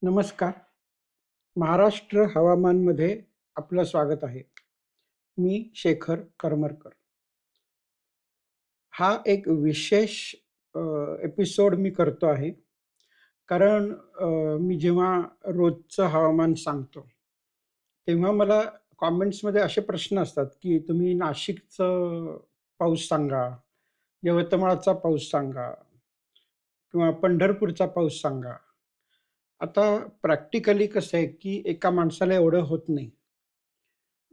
नमस्कार. महाराष्ट्र हवामानमध्ये आपलं स्वागत आहे. मी शेखर करमरकर. हा एक विशेष एपिसोड मी करतो आहे. कारण मी जेव्हा रोजचं हवामान सांगतो, तेव्हा मला कमेंट्समध्ये असे प्रश्न असतात, की तुम्ही नाशिकचं पाऊस सांगा, यवतमाळचा पाऊस सांगा किंवा पंढरपूरचा पाऊस सांगा. आता प्रॅक्टिकली कसं आहे, की एका माणसाला एवढं होत नाही.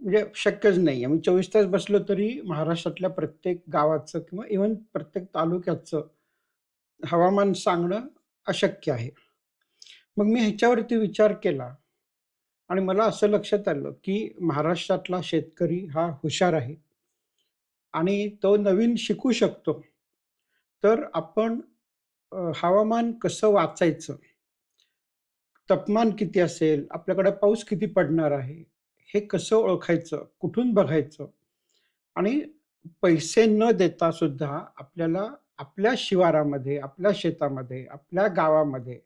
म्हणजे शक्यच नाही. आम्ही 24 तास बसलो तरी महाराष्ट्रातल्या प्रत्येक गावाचं किंवा इव्हन प्रत्येक तालुक्याचं हवामान सांगणं अशक्य आहे. मग मी ह्याच्यावरती विचार केला आणि मला असं लक्षात आलं, की महाराष्ट्रातला शेतकरी हा हुशार आहे आणि तो नवीन शिकू शकतो. तर आपण हवामान कसं वाचायचं? तापमान किती असेल? आपल्याकडे पाऊस किती पडणार आहे? हे कसं ओळखायचं? कुठून बघायचं? आणि पैसे न देता सुद्धा आपल्याला आपल्या शिवारामध्ये, आपल्या शेतामध्ये, आपल्या गावामध्ये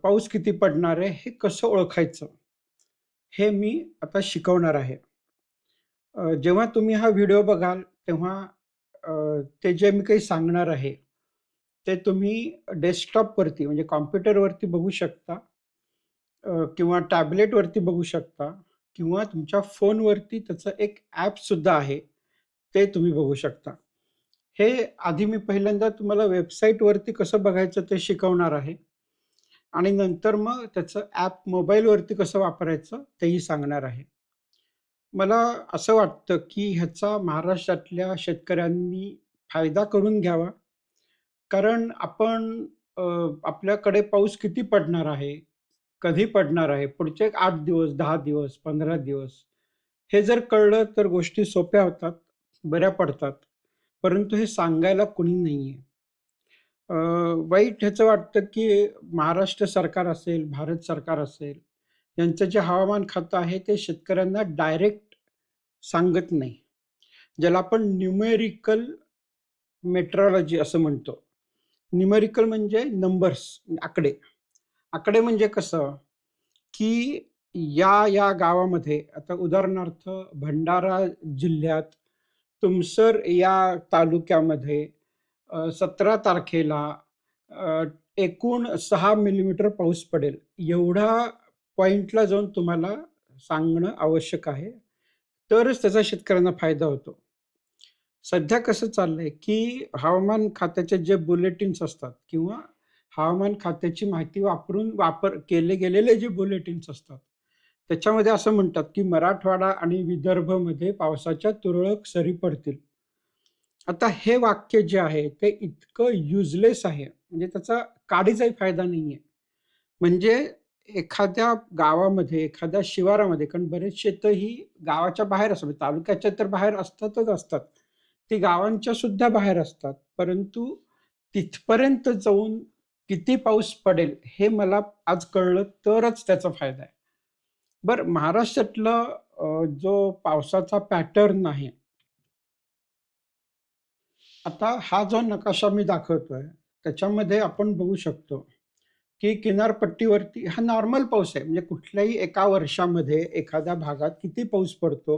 पाऊस किती पडणार आहे, हे कसं ओळखायचं? हे मी आता शिकवणार आहे. जेव्हा तुम्ही हा व्हिडिओ बघाल, तेव्हा अ, ते जे मी काही सांगणार आहे, ते तुम्ही डेस्कटॉपवरती म्हणजे कॉम्प्युटरवरती बघू शकता किंवा टॅबलेटवरती बघू शकता किंवा तुमच्या फोनवरती त्याचं एक ॲपसुद्धा आहे, ते तुम्ही बघू शकता. हे आधी मी पहिल्यांदा तुम्हाला वेबसाईटवरती कसं बघायचं ते शिकवणार आहे आणि नंतर मग त्याचं ॲप मोबाईलवरती कसं वापरायचं तेही सांगणार आहे. मला असं वाटतं, की ह्याचा महाराष्ट्रातल्या शेतकऱ्यांनी फायदा करून घ्यावा. कारण आपण अ, आपल्याकडे पाऊस किती पडणार आहे, कधी पडणार आहे, पुढचे 8 दिवस, 10 दिवस, 15 दिवस हे जर कळलं तर गोष्टी सोप्या होतात, बऱ्या पडतात. परंतु हे सांगायला कुणी नाहीये. अ, वाईट ह्याचं वाटतं, की महाराष्ट्र सरकार असेल, भारत सरकार असेल, यांचं जे हवामान खातं आहे, ते शेतकऱ्यांना डायरेक्ट सांगत नाही. ज्याला आपण न्यूमेरिकल मेट्रोलॉजी असं म्हणतो. न्यूमेरिकल म्हणजे नंबर्स, आकडे. आकडे म्हणजे कसं, की या गावामध्ये आता उदाहरणार्थ भंडारा जिल्ह्यात तुमसर या तालुक्यामध्ये 17 तारखेला अ, एकूण 6 मिलीमीटर पाऊस पडेल. एवढा पॉइंटला जाऊन तुम्हाला सांगणं आवश्यक आहे. तरच त्याचा शेतकऱ्यांना फायदा होतो. सध्या कसं चाललंय, की हवामान खात्याचे जे बुलेटिन्स असतात किंवा हवामान खात्याची माहिती वापरून वापर केले गेलेले जे बुलेटिन्स असतात, त्याच्यामध्ये असं म्हणतात, की मराठवाडा आणि विदर्भमध्ये पावसाच्या तुरळक सरी पडतील. आता हे वाक्य जे आहे ते इतकं युजलेस आहे, म्हणजे त्याचा काडीचाही फायदा नाहीये. म्हणजे एखाद्या गावामध्ये, एखाद्या शिवारामध्ये कारण बरेच शेतं ही गावाच्या बाहेर असतात. म्हणजे तालुक्याच्या तर बाहेर असतातच असतात. ती गावांच्या सुद्धा बाहेर असतात. परंतु तिथपर्यंत जाऊन किती पाऊस पडेल हे मला आज कळलं तरच त्याचा फायदा आहे. बरं महाराष्ट्रातलं जो पावसाचा पॅटर्न आहे, आता हा जो नकाशा मी दाखवतोय, त्याच्यामध्ये आपण बघू शकतो, की किनारपट्टीवरती हा नॉर्मल पाऊस आहे. म्हणजे कुठल्याही एका वर्षामध्ये एखाद्या भागात किती पाऊस पडतो,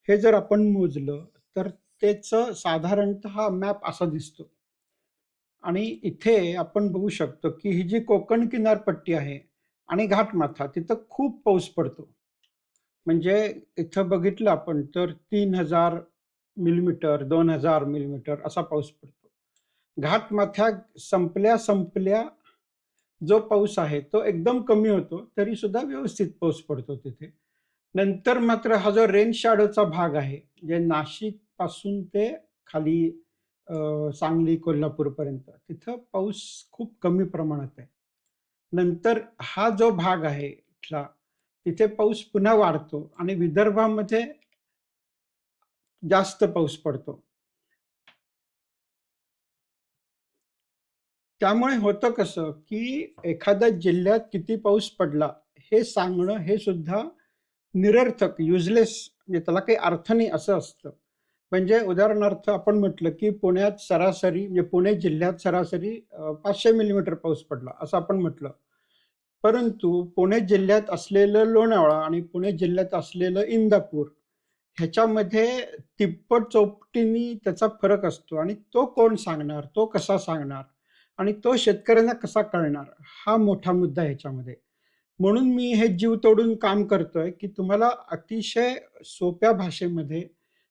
हे जर आपण मोजलं, तर त्याचं साधारणतः मॅप असा दिसतो. आणि इथे आपण बघू शकतो, की ही जी कोकण किनारपट्टी आहे आणि घाटमाथा तिथं खूप पाऊस पडतो. म्हणजे इथं बघितलं आपण तर 3,000 मिलीमीटर, 2,000 मिलीमीटर असा पाऊस पडतो. घाटमाथ्या संपल्या जो पाऊस आहे तो एकदम कमी होतो, तरी सुद्धा व्यवस्थित पाऊस पडतो तिथे. नंतर मात्र हा जो रेन शॅडोचा भाग आहे, जे नाशिकपासून ते खाली सांगली, कोल्हापूरपर्यंत तिथं पाऊस खूप कमी प्रमाणात आहे. नंतर हा जो भाग आहे इथला, तिथे पाऊस पुन्हा वाढतो आणि विदर्भामध्ये जास्त पाऊस पडतो. त्यामुळे होतं कसं, की एखाद्या जिल्ह्यात किती पाऊस पडला, हे सांगणं हे सुद्धा निरर्थक, युजलेस म्हणजे त्याला काही अर्थ नाही असं असतं. म्हणजे उदाहरणार्थ आपण म्हटलं, की पुण्यात सरासरी म्हणजे पुणे जिल्ह्यात सरासरी 500 मिलीमीटर पाऊस पडला असं आपण म्हटलं. परंतु पुणे जिल्ह्यात असलेलं लोणावळा आणि पुणे जिल्ह्यात असलेलं इंदापूर ह्याच्यामध्ये तिप्पट-चौपटीने त्याचा फरक असतो आणि तो कोण सांगणार? तो कसा सांगणार? आणि तो शेतकऱ्यांना कसा कळणार? हा मोठा मुद्दा आहे ह्याच्यामध्ये. म्हणून मी हे जीव तोडून काम करतोय, की तुम्हाला अतिशय सोप्या भाषेमध्ये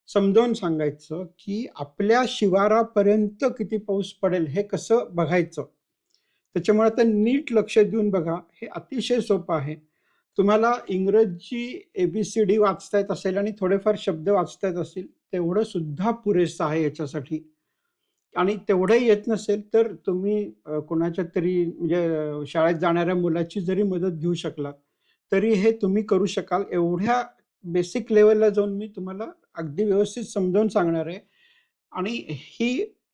समजावून सांगायचं, की आपल्या शिवारापर्यंत किती पाऊस पडेल हे कसं बघायचं. त्याच्यामुळे आता नीट लक्ष देऊन बघा. हे अतिशय सोपं आहे. तुम्हाला इंग्रजी ए-बी-सी-डी वाचता येत असेल आणि थोडेफार शब्द वाचता येत असतील, तेवढं सुद्धा पुरेसं आहे याच्यासाठी. आणि तेवढंही येत नसेल, तर तुम्ही कोणाच्या तरी म्हणजे शाळेत जाणाऱ्या मुलाची जरी मदत घेऊ शकलात, तरी हे तुम्ही करू शकाल. एवढ्या बेसिक लेव्हलला जाऊन मी तुम्हाला अगदी व्यवस्थित समजावून सांगणार आहे. आणि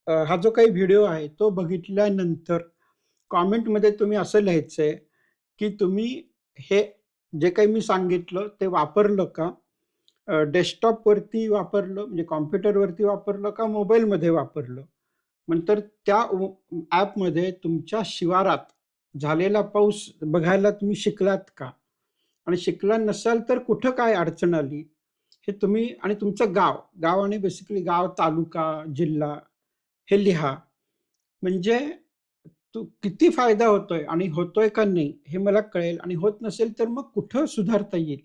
हा जो काही व्हिडिओ आहे, तो बघितल्यानंतर कॉमेंटमध्ये तुम्ही असं लिहायचंय, की तुम्ही हे जे काही मी सांगितलं ते वापरलं का? डेस्कटॉपवरती वापरलं म्हणजे कॉम्प्युटरवरती वापरलं का मोबाईलमध्ये वापरलं? नंतर त्या ॲपमध्ये तुमच्या शिवारात झालेला पाऊस बघायला तुम्ही शिकलात का? आणि शिकला नसाल तर कुठं काय अडचण आली? हे तुम्ही आणि तुमचं गाव आणि बेसिकली गाव, तालुका, जिल्हा हे लिहा. म्हणजे तो किती फायदा होतोय आणि होतोय का नाही हे मला कळेल आणि होत नसेल तर मग कुठं सुधारता येईल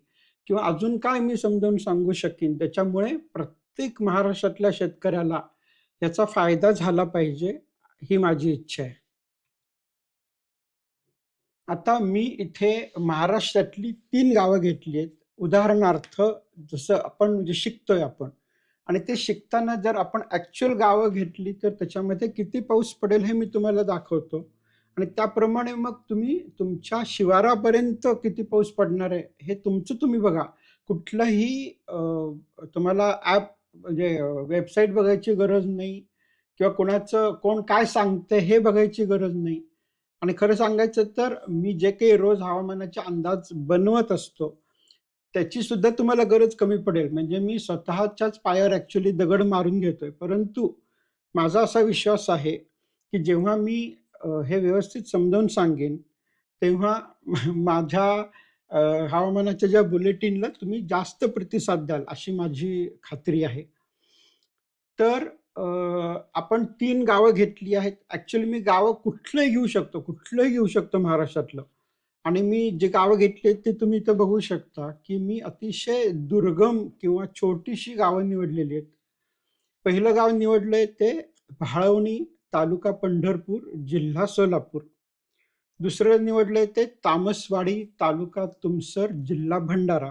किंवा अजून काय मी समजावून सांगू शकीन. त्याच्यामुळे प्रत्येक महाराष्ट्रातल्या शेतकऱ्याला याचा फायदा झाला पाहिजे, ही माझी इच्छा आहे. आता मी इथे महाराष्ट्रातली 3 गावं घेतली आहेत. उदाहरणार्थ जसं आपण म्हणजे शिकतोय आपण आणि ते शिकताना जर आपण ॲक्चुअल गावं घेतली, तर त्याच्यामध्ये किती पाऊस पडेल हे मी तुम्हाला दाखवतो आणि त्याप्रमाणे मग तुम्ही तुमच्या शिवारापर्यंत किती पाऊस पडणार आहे, हे तुमचं तुम्ही बघा. कुठलंही तुम्हाला ॲप म्हणजे वेबसाईट बघायची गरज नाही किंवा कोण काय सांगतंय हे बघायची गरज नाही. आणि खरं सांगायचं तर मी जे काही रोज हवामानाचे अंदाज बनवत असतो, त्याची सुद्धा तुम्हाला गरज कमी पडेल. म्हणजे मी स्वतःच्याच पायावर ॲक्चुअली दगड मारून घेतोय. परंतु माझा असा विश्वास आहे, की जेव्हा मी हे व्यवस्थित समजावून सांगेन, तेव्हा माझ्या अ, हवामानाच्या ज्या बुलेटिनला तुम्ही जास्त प्रतिसाद द्याल, अशी माझी खात्री आहे. तर आपण 3 गावं घेतली आहेत. ॲक्चुअली मी गावं कुठलंही घेऊ शकतो, कुठलंही घेऊ शकतो महाराष्ट्रातलं. आणि मी जे गावं घेतली आहेत, ते तुम्ही इथं बघू शकता, की मी अतिशय दुर्गम किंवा छोटीशी गावं निवडलेली आहेत. पहिलं गाव निवडलंय ते भाळवणी, तालुका पंढरपूर, जिल्हा सोलापूर. दुसरं निवडलंय ते तामसवाडी, तालुका तुमसर, जिल्हा भंडारा.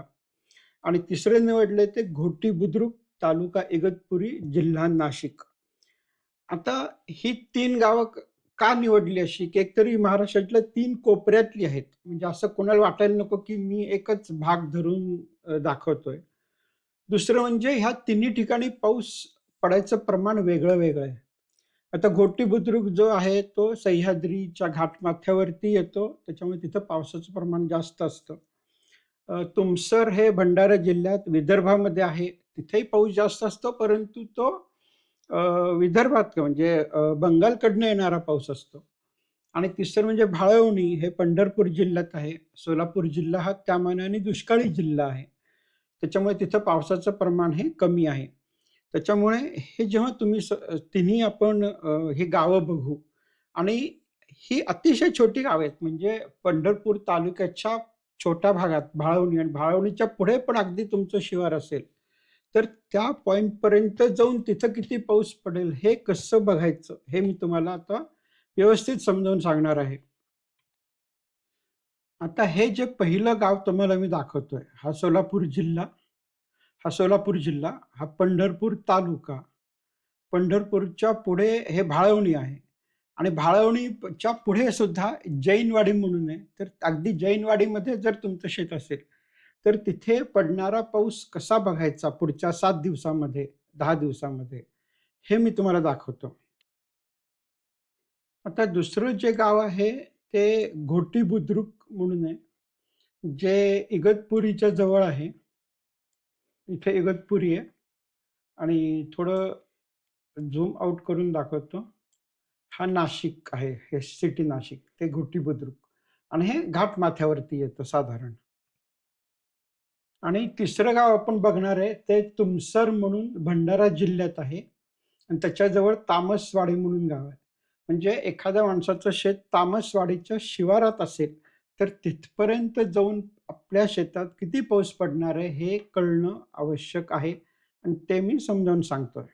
आणि तिसरं निवडलंय ते घोटी बुद्रुक, तालुका इगतपुरी, जिल्हा नाशिक. आता ही 3 गावं का निवडली अशी, की एकतरी महाराष्ट्रातल्या 3 कोपऱ्यातली आहेत. म्हणजे असं कोणाला वाटायला नको, की मी एकच भाग धरून दाखवतोय. दुसरं म्हणजे ह्या तिन्ही ठिकाणी पाऊस पडायचं प्रमाण वेगळं-वेगळं आहे. आता घोटी बुद्रुक जो आहे, तो सह्याद्रीच्या घाटमाथ्यावरती येतो. त्याच्यामुळे तिथं पावसाचं प्रमाण जास्त असतं. तुमसर हे भंडारा जिल्ह्यात विदर्भामध्ये आहे. तिथेही पाऊस जास्त असतो, परंतु तो अ, विदर्भात म्हणजे बंगालकडनं येणारा पाऊस असतो. आणि तिसरं म्हणजे भाळवणी हे पंढरपूर जिल्ह्यात आहे. सोलापूर जिल्हा हा त्या मानाने दुष्काळी जिल्हा आहे. त्याच्यामुळे तिथं पावसाचं प्रमाण हे कमी आहे. त्याच्यामुळे हे जेव्हा तुम्ही तिन्ही आपण ही गावं बघू आणि ही अतिशय छोटी गावं आहेत. म्हणजे पंढरपूर तालुक्याच्या छोट्या भागात भाळवणी आणि भाळवणीच्या पुढे पण अगदी तुमचं शिवार असेल, तर त्या पॉइंटपर्यंत जाऊन तिथं किती पाऊस पडेल हे कसं बघायचं, हे मी तुम्हाला आता व्यवस्थित समजावून सांगणार आहे. आता हे जे पहिलं गाव तुम्हाला मी दाखवतोय, हा सोलापूर जिल्हा, हा पंढरपूर तालुका. पंढरपूरच्या पुढे हे भाळवणी आहे आणि भाळवणीच्या पुढे सुद्धा जैनवाडी म्हणून आहे. तर अगदी जैनवाडीमध्ये जर तुमचं शेत असेल, तर तिथे पडणारा पाऊस कसा बघायचा पुढच्या 7 दिवसामध्ये, 10 दिवसामध्ये, हे मी तुम्हाला दाखवतो. आता दुसरं जे गाव आहे, ते घोटी बुद्रुक म्हणून आहे, जे इगतपुरीच्या जवळ आहे. इथे इगतपुरी आहे आणि थोडं झूम आउट करून दाखवतो. हा नाशिक आहे, हे सिटी नाशिक, ते घोटी बुद्रुक. आणि हे घाट माथ्यावरती येतं साधारण. आणि तिसरं गाव आपण बघणार आहे ते तुमसर म्हणून भंडारा जिल्ह्यात आहे आणि त्याच्याजवळ तामसवाडी म्हणून गाव आहे. म्हणजे एखाद्या माणसाचं शेत तामसवाडीच्या शिवारात असेल, तर तिथपर्यंत जाऊन आपल्या शेतात किती पाऊस पडणार आहे हे कळणं आवश्यक आहे आणि ते मी समजावून सांगतोय.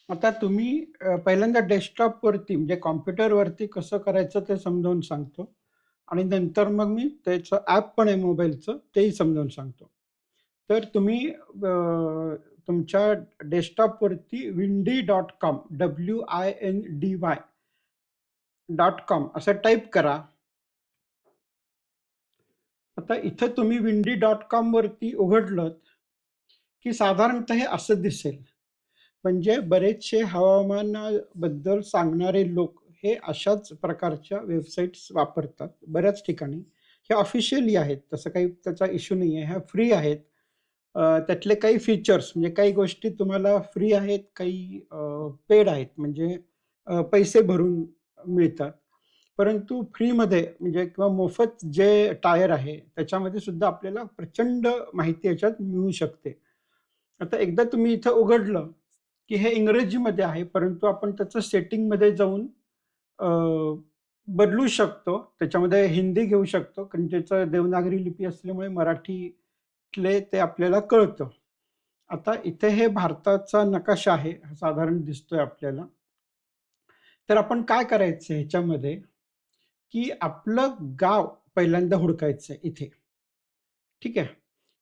आता तुम्ही पहिल्यांदा डेस्कटॉपवरती म्हणजे कॉम्प्युटरवरती कसं करायचं ते समजावून सांगतो आणि नंतर मग मी त्याचं ॲप पण आहे मोबाईलचं तेही समजावून सांगतो. तर तुम्ही तुमच्या डेस्कटॉपवरती windy.com windy.com असं टाइप करा. आता इथं तुम्ही windy.com वरती उघडलत, की साधारणतः हे असं दिसेल. म्हणजे बरेचसे हवामानाबद्दल सांगणारे लोक हे अशाच प्रकारच्या वेबसाईट्स वापरतात बऱ्याच ठिकाणी. हे ऑफिशियली आहेत, तसं काही त्याचा इश्यू नाही आहे. ह्या फ्री आहेत. त्यातले काही फीचर्स म्हणजे काही गोष्टी तुम्हाला फ्री आहेत, काही पेड आहेत म्हणजे पैसे भरून मिळतात. परंतु फ्रीमध्ये म्हणजे किंवा मोफत जे टायर आहे, त्याच्यामध्ये सुद्धा आपल्याला प्रचंड माहिती याच्यात मिळू शकते. आता एकदा तुम्ही इथं उघडलं, की हे इंग्रजीमध्ये आहे, परंतु आपण त्याचं सेटिंगमध्ये जाऊन अ, बदलू शकतो. त्याच्यामध्ये हिंदी घेऊ शकतो, कारण त्याचं देवनागरी लिपी असल्यामुळे मराठीतले ते आपल्याला कळतं. आता इथे हे भारताचा नकाशा आहे, हा साधारण दिसतोय आपल्याला. तर आपण काय करायचं ह्याच्यामध्ये, की आपलं गाव पहिल्यांदा हुडकायचं इथे. ठीक आहे.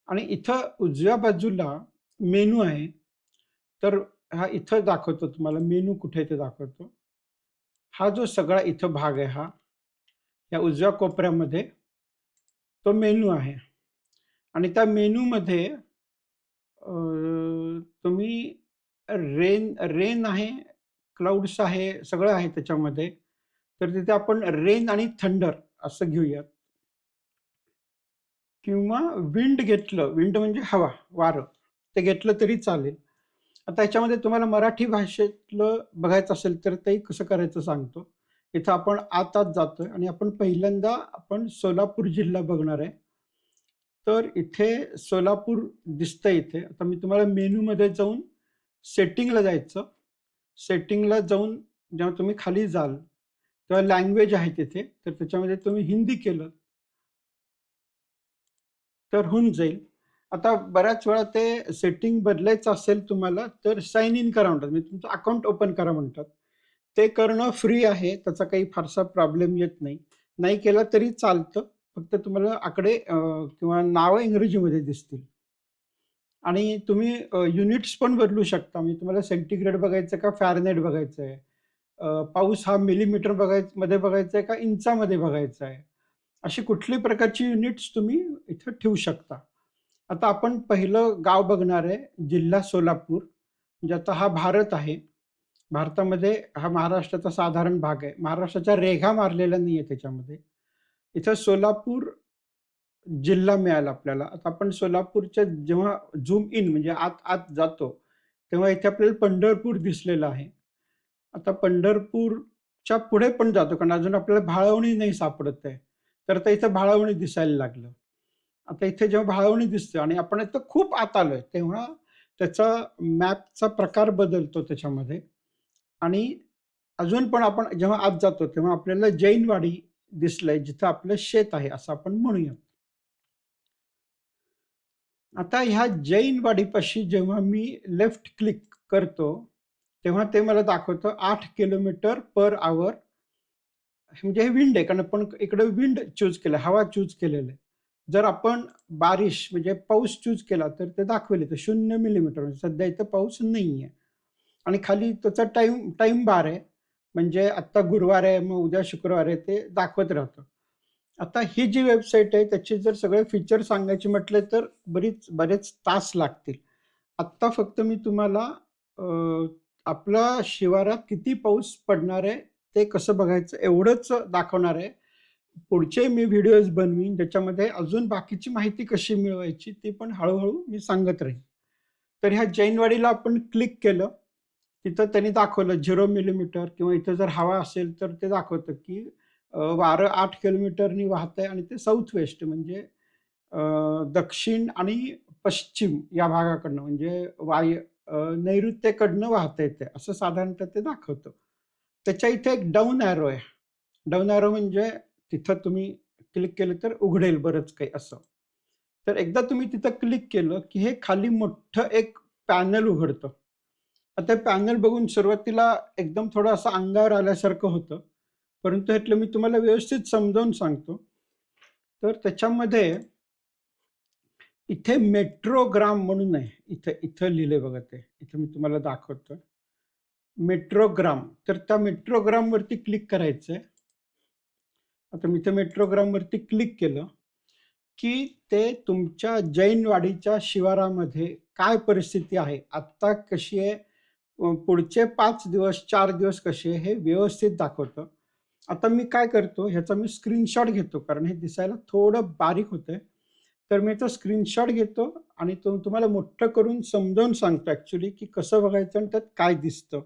आणि इथं उजव्या बाजूला मेनू आहे. तर हा इथं दाखवतो तुम्हाला मेनू कुठे आहे ते दाखवतो. हा जो सगळा इथं भाग आहे हा, या उजव्या कोपऱ्यामध्ये तो मेनू आहे आणि त्या मेनूमध्ये तुम्ही रेन आहे, क्लाउड्स आहे, सगळं आहे त्याच्यामध्ये. तर तिथे आपण रेन आणि थंडर असं घेऊयात किंवा विंड घेतलं, विंड म्हणजे हवा, वारं. ते घेतलं तरी चालेल. आता ह्याच्यामध्ये तुम्हाला मराठी भाषेतलं बघायचं असेल तर ते कसं करायचं सांगतो. इथं आपण आत जातोय आणि आपण सोलापूर जिल्हा बघणार आहे. तर इथे सोलापूर दिसतंय इथे. आता मी तुम्हाला मेनूमध्ये जाऊन सेटिंगला जायचं. सेटिंगला जाऊन जेव्हा तुम्ही खाली जाल, तेव्हा लँग्वेज आहे तिथे. तर त्याच्यामध्ये तुम्ही हिंदी केलं तर होऊन जाईल. आता बऱ्याच वेळा ते सेटिंग बदलायचं असेल तुम्हाला, तर साइन इन करा म्हणतात. म्हणजे तुमचं अकाउंट ओपन करा म्हणतात. ते करणं फ्री आहे. त्याचा काही फारसा प्रॉब्लेम येत नाही. नाही केलं तरी चालतं. फक्त तुम्हाला आकडे किंवा नावं इंग्रजीमध्ये दिसतील. आणि तुम्ही युनिट्स पण बदलू शकता. म्हणजे तुम्हाला सेंटिग्रेड बघायचं का फॅरनहाईट बघायचं आहे? पाऊस हा मिलीमीटर मध्ये बघायचा आहे का इंचामध्ये बघायचा आहे? अशी कुठल्याही प्रकारची युनिट्स तुम्ही इथं ठेवू शकता. आता आपण पहिलं गाव बघणार आहे, जिल्हा सोलापूर. म्हणजे आता हा भारत आहे. भारतामध्ये हा महाराष्ट्राचा साधारण भाग आहे. महाराष्ट्राच्या रेघा मारलेल्या नाहीये त्याच्यामध्ये. इथं सोलापूर जिल्हा मिळाला आपल्याला. आता आपण सोलापूरच्या जेव्हा झूम इन म्हणजे आत जातो, तेव्हा इथे आपल्याला पंढरपूर दिसलेलं आहे. आता पंढरपूरच्या पुढे पण जातो, कारण अजून आपल्याला भाळवणी नाही सापडत आहे. तर आता इथं भाळवणी दिसायला लागलं. आता इथे जेव्हा भाळवणी दिसते आणि आपण इथं खूप आत आलोय, तेव्हा त्याचा मॅपचा प्रकार बदलतो त्याच्यामध्ये आणि अजून पण आपण जेव्हा आत जातो, तेव्हा आपल्याला जैनवाडी दिसलंय, जिथं आपलं शेत आहे, असं आपण म्हणूया. आता ह्या जैन वाडीपाशी जेव्हा मी लेफ्ट क्लिक करतो, तेव्हा ते मला दाखवतं 8 किलोमीटर पर अवर म्हणजे हे विंड आहे. कारण आपण इकडे विंड चूज केलं, हवा चूज केलेलं आहे. जर आपण बारिश म्हणजे पाऊस चूज केला, तर ते दाखवेल इथं 0 मिलीमीटर म्हणजे सध्या इथं पाऊस नाहीये. आणि खाली त्याचा टाईम बार आहे. म्हणजे आत्ता गुरुवार आहे, मग उद्या शुक्रवार आहे, ते दाखवत राहतं. आता ही जी वेबसाईट आहे त्याचे जर सगळे फीचर सांगायचे म्हटले तर बरेच तास लागतील. आत्ता फक्त मी तुम्हाला अ, आपला शिवारात किती पाऊस पडणार आहे, ते कसं बघायचं एवढंच दाखवणार आहे. पुढचे मी व्हिडिओज बनवीन ज्याच्यामध्ये अजून बाकीची माहिती कशी मिळवायची ती पण हळू मी सांगत राहीन. तर ह्या जैनवाडीला आपण क्लिक केलं, तिथं त्यांनी दाखवलं 0 मिलीमीटर किंवा इथं जर हवा असेल तर ते दाखवतं की वारं 8 किलोमीटरनी वाहतंय आणि ते साऊथ वेस्ट म्हणजे दक्षिण आणि पश्चिम या भागाकडनं म्हणजे नैऋत्येकडनं वाहतंय ते, असं साधारणतः ते दाखवतं. त्याच्या इथे एक डाउन एरो आहे. डाउन एरो म्हणजे तिथं तुम्ही क्लिक केलं तर उघडेल बरंच काही असं. तर एकदा तुम्ही तिथं क्लिक केलं, की हे खाली मोठं एक पॅनल उघडतं. आता ते पॅनल बघून सुरुवातीला एकदम थोडं असं अंगावर आल्यासारखं होतं. परंतु ह्यातलं मी तुम्हाला व्यवस्थित समजावून सांगतो. तर त्याच्यामध्ये इथे मेट्रोग्राम म्हणून आहे. इथं इथं लिहिलंय बघा ते. इथं मी तुम्हाला दाखवतो. मेट्रोग्राम. तर त्या मेट्रोग्रामवरती क्लिक करायचंय. आता मी इथे मेट्रोग्रामवरती क्लिक केलं, की ते तुमच्या जैनवाडीच्या शिवारामध्ये काय परिस्थिती आहे, आत्ता कशी आहे, पुढचे 5 दिवस, 4 दिवस कसे हे व्यवस्थित दाखवतं. आता मी काय करतो, ह्याचा मी स्क्रीनशॉट घेतो, कारण हे दिसायला थोडं बारीक होतंय. तर मी तो स्क्रीनशॉट घेतो आणि तो तुम्हाला मोठं करून समजावून सांगतो ॲक्चुअली, की कसं बघायचं आणि त्यात काय दिसतं.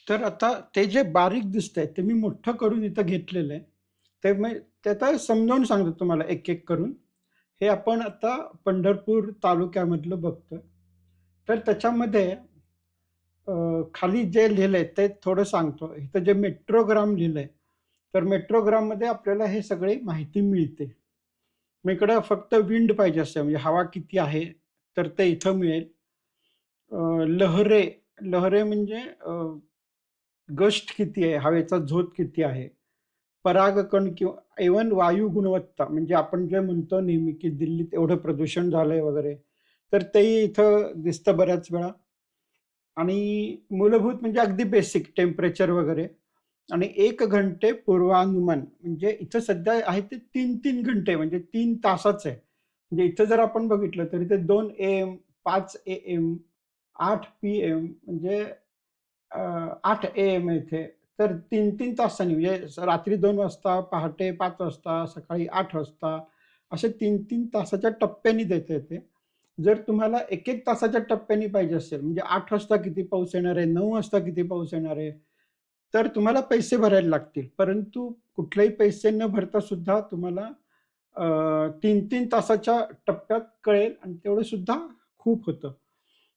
तर आता ते जे बारीक दिसतंय, ते मी मोठं करून इथं घेतलेलं आहे. ते मी ते आता समजावून सांगतो तुम्हाला एक-एक करून. हे आपण आता पंढरपूर तालुक्यामधलं बघतोय. तर त्याच्यामध्ये खाली जे लिहिलंय ते थोडं सांगतो. इथं जे मेट्रोग्राम लिहिलंय, तर मेट्रोग्राममध्ये आपल्याला हे सगळी माहिती मिळते. मग इकडं फक्त विंड पाहिजे असते म्हणजे हवा किती आहे, तर ते इथं मिळेल. लहरे, लहरे म्हणजे गस्ट किती आहे, हवेचा झोत किती आहे, परागकण किंवा इव्हन वायू गुणवत्ता म्हणजे आपण जे म्हणतो नेहमी, की दिल्लीत एवढं प्रदूषण झालंय वगैरे, तर तेही इथं दिसतं बऱ्याच वेळा. आणि मूलभूत म्हणजे अगदी बेसिक टेम्परेचर वगैरे आणि 1 घंटे पूर्वानुमान म्हणजे इथं सध्या आहे ते 3-3 घंटे म्हणजे 3 तासाचं आहे. म्हणजे इथं जर आपण बघितलं तर इथे 2 AM, 5 AM, 8 PM म्हणजे 8 AM आहे इथे. तर 3-3 तासांनी म्हणजे रात्री 2 वाजता, पहाटे 5 वाजता, सकाळी 8 वाजता असे 3-3 तासाच्या टप्प्याने देता येते. जर तुम्हाला 1-1 तासाच्या टप्प्याने पाहिजे असेल, म्हणजे 8 वाजता किती पाऊस येणार आहे, 9 वाजता किती पाऊस येणार आहे, तर तुम्हाला पैसे भरायला लागतील. परंतु कुठलेही पैसे न भरता सुद्धा तुम्हाला 3-3 तासाच्या टप्प्यात कळेल आणि तेवढं सुद्धा खूप होतं.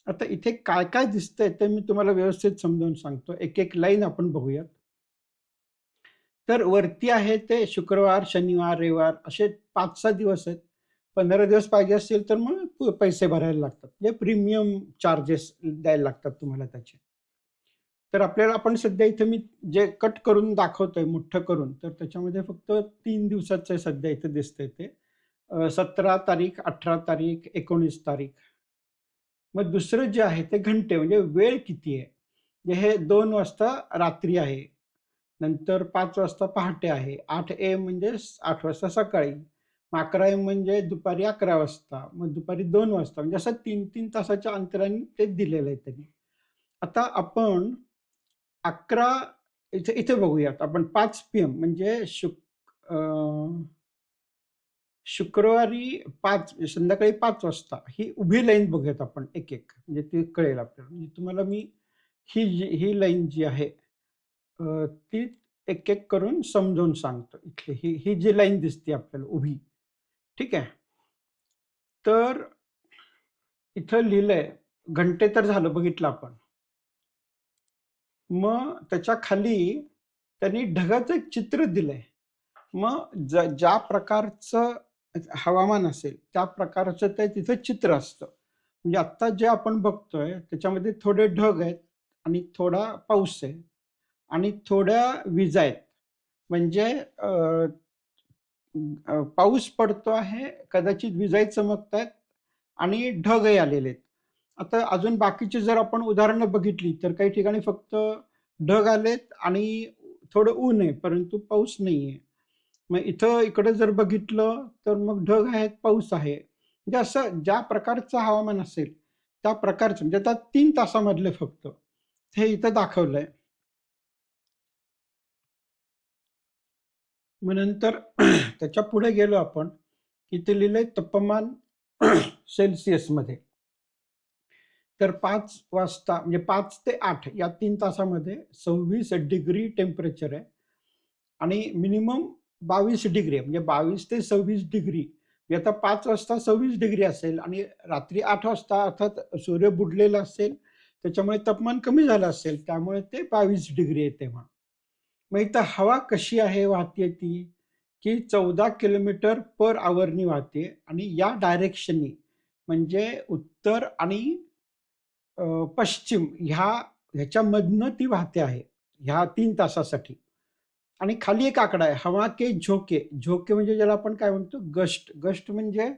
आता इथे काय-काय दिसतंय ते मी तुम्हाला व्यवस्थित समजावून सांगतो. एक-एक लाईन आपण बघूयात. तर वरती आहे ते शुक्रवार, शनिवार, रविवार असे 5-6 दिवस आहेत. 15 दिवस पाहिजे असतील तर मग पैसे भरायला लागतात. म्हणजे प्रीमियम चार्जेस द्यायला लागतात तुम्हाला त्याचे. तर आपल्याला आपण सध्या इथे मी जे कट करून दाखवतोय मोठं करून, तर त्याच्यामध्ये फक्त 3 दिवसाचं सध्या इथे दिसतंय ते. 17 तारीख, 18 तारीख, 19 तारीख. मग दुसरं जे आहे ते घंटे म्हणजे वेळ किती आहे? म्हणजे हे 2 वाजता रात्री आहे. नंतर 5 वाजता पहाटे आहे. 8 AM म्हणजे 8 वाजता सकाळी. मग 11 AM म्हणजे दुपारी 11 वाजता. मग दुपारी 2 वाजता म्हणजे असं 3-3 तासाच्या अंतराने ते दिलेलं आहे त्यांनी. आता आपण 11 इथे इथे बघूयात आपण 5 PM म्हणजे अ, शुक्रवारी 5 संध्याकाळी 5 वाजता ही उभी लाईन बघूयात आपण एक-एक म्हणजे ते कळेल आपल्याला. म्हणजे तुम्हाला मी ही लाईन जी आहे ती एक-एक करून समजावून सांगतो. इथली ही ही जी लाईन दिसते आपल्याला उभी, ठीक आहे. तर इथं लिहिलंय घंटे तर झालं बघितलं आपण. मग त्याच्या खाली त्यांनी ढगाचं एक चित्र दिलंय. मग ज्या प्रकारचं हवामान असेल, त्या प्रकारचं ते तिथं चित्र असतं. म्हणजे आत्ता जे आपण बघतोय त्याच्यामध्ये थोडे ढग आहेत आणि थोडा पाऊस आहे आणि थोड्या विजा आहेत. म्हणजे पाऊस पडतो आहे, कदाचित विजाही चमकतायत आणि ढगही आलेले आहेत. आता अजून बाकीची जर आपण उदाहरणं बघितली, तर काही ठिकाणी फक्त ढग आलेत आणि थोडं ऊन आहे, परंतु पाऊस नाहीये. मग इकडं जर बघितलं, तर मग ढग आहेत, पाऊस आहे. म्हणजे असं ज्या प्रकारचं हवामान असेल, त्या प्रकारचं म्हणजे आता 3 तासामधले फक्त, हे इथं दाखवलंय. मग नंतर त्याच्या पुढे गेलो आपण, इथे लिहिलंय तापमान सेल्सिअसमध्ये. तर 5 वाजता म्हणजे 5 ते 8 या 3 तासामध्ये 26 डिग्री टेम्परेचर आहे आणि मिनिमम 22 डिग्री आहे. म्हणजे 22 ते 26 डिग्री. म्हणजे आता 5 वाजता 26 डिग्री असेल आणि रात्री 8 वाजता अर्थात सूर्य बुडलेला असेल, त्याच्यामुळे तापमान कमी झालं असेल. त्यामुळे ते 22 डिग्री आहे तेव्हा. मग इथं हवा कशी आहे वाहतीये ती, की 14 किलोमीटर पर अवरनी वाहते आणि या डायरेक्शननी म्हणजे उत्तर आणि पश्चिम ह्याच्यामधनं ती वाहते आहे, ह्या 3 तासासाठी. आणि खाली एक आकडा आहे, हवा के झोके. झोके म्हणजे ज्याला आपण काय म्हणतो गस्ट. गस्ट म्हणजे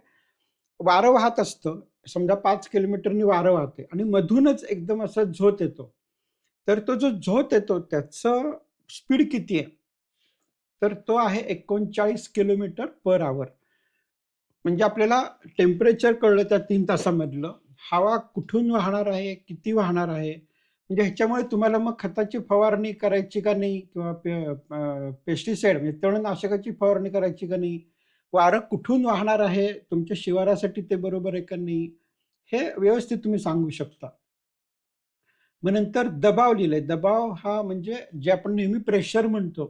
वारं वाहत असतं. समजा 5 किलोमीटरनी वारं वाहते आणि मधूनच एकदम असा झोत येतो. तर तो जो झोत येतो त्याचं स्पीड किती आहे? तर तो आहे 39 किलोमीटर पर अवर. म्हणजे आपल्याला टेम्परेचर कळलं त्या 3 तासामधलं. हवा कुठून वाहणार आहे, किती वाहणार आहे, म्हणजे ह्याच्यामुळे तुम्हाला मग खताची फवारणी करायची का नाही किंवा पेस्टिसाइड म्हणजे तणनाशकाची फवारणी करायची का नाही, वारं कुठून वाहणार आहे, तुमच्या शिवारासाठी ते बरोबर आहे का नाही, हे व्यवस्थित तुम्ही सांगू शकता. मग नंतर दबाव लिहिलंय. दबाव हा म्हणजे जे आपण नेहमी प्रेशर म्हणतो.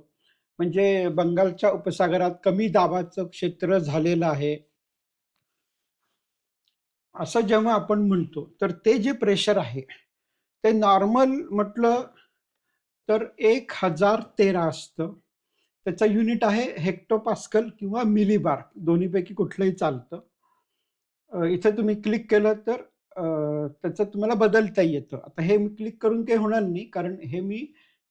म्हणजे बंगालच्या उपसागरात कमी दाबाचं क्षेत्र झालेलं आहे. असं जेव्हा आपण म्हणतो, तर ते जे प्रेशर आहे, ते नॉर्मल म्हटलं तर 1013 असतं. त्याचं युनिट आहे हेक्टोपास्कल किंवा मिलीबार दोन्हीपैकी कुठलंही चालतं. इथे तुम्ही क्लिक केलं तर त्याचं तुम्हाला बदलता येतं. आता हे मी क्लिक करून काही होणार नाही, कारण हे मी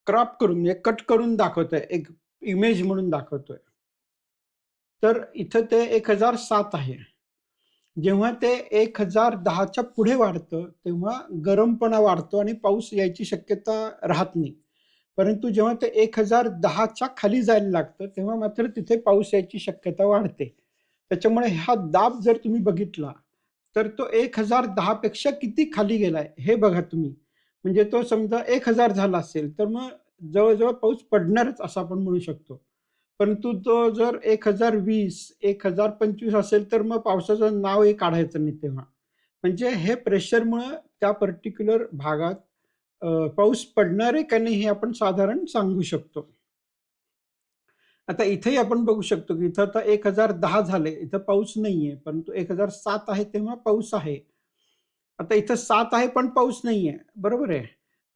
क्रॉप करून म्हणजे कट करून दाखवतोय, एक इमेज म्हणून दाखवतोय. तर इथं ते 1007 आहे. जेव्हा ते 1010च्या पुढे वाढतं, तेव्हा गरमपणा वाढतो आणि पाऊस यायची शक्यता राहत नाही. परंतु जेव्हा ते 1010च्या खाली जायला लागतं, तेव्हा मात्र तिथे पाऊस यायची शक्यता वाढते. त्याच्यामुळे हा दाब जर तुम्ही बघितला, तर तो 1010 पेक्षा किती खाली गेलाय हे बघा तुम्ही. म्हणजे तो समजा 1000 झाला असेल, तर मग जवळ पाऊस पडणारच असं आपण म्हणू शकतो. परंतु तो जर 1020, 1025 असेल, तर मग पावसाचं नावही काढायचं नाही तेव्हा. म्हणजे हे प्रेशरमुळं त्या पर्टिक्युलर भागात पाऊस पडणार आहे का नाही हे आपण साधारण सांगू शकतो. आता इथेही आपण बघू शकतो, की इथं आता 1010 झाले, इथं पाऊस नाहीये. परंतु 1007 आहे तेव्हा पाऊस आहे. आता इथं 7 आहे पण पाऊस नाहीये. बरोबर आहे.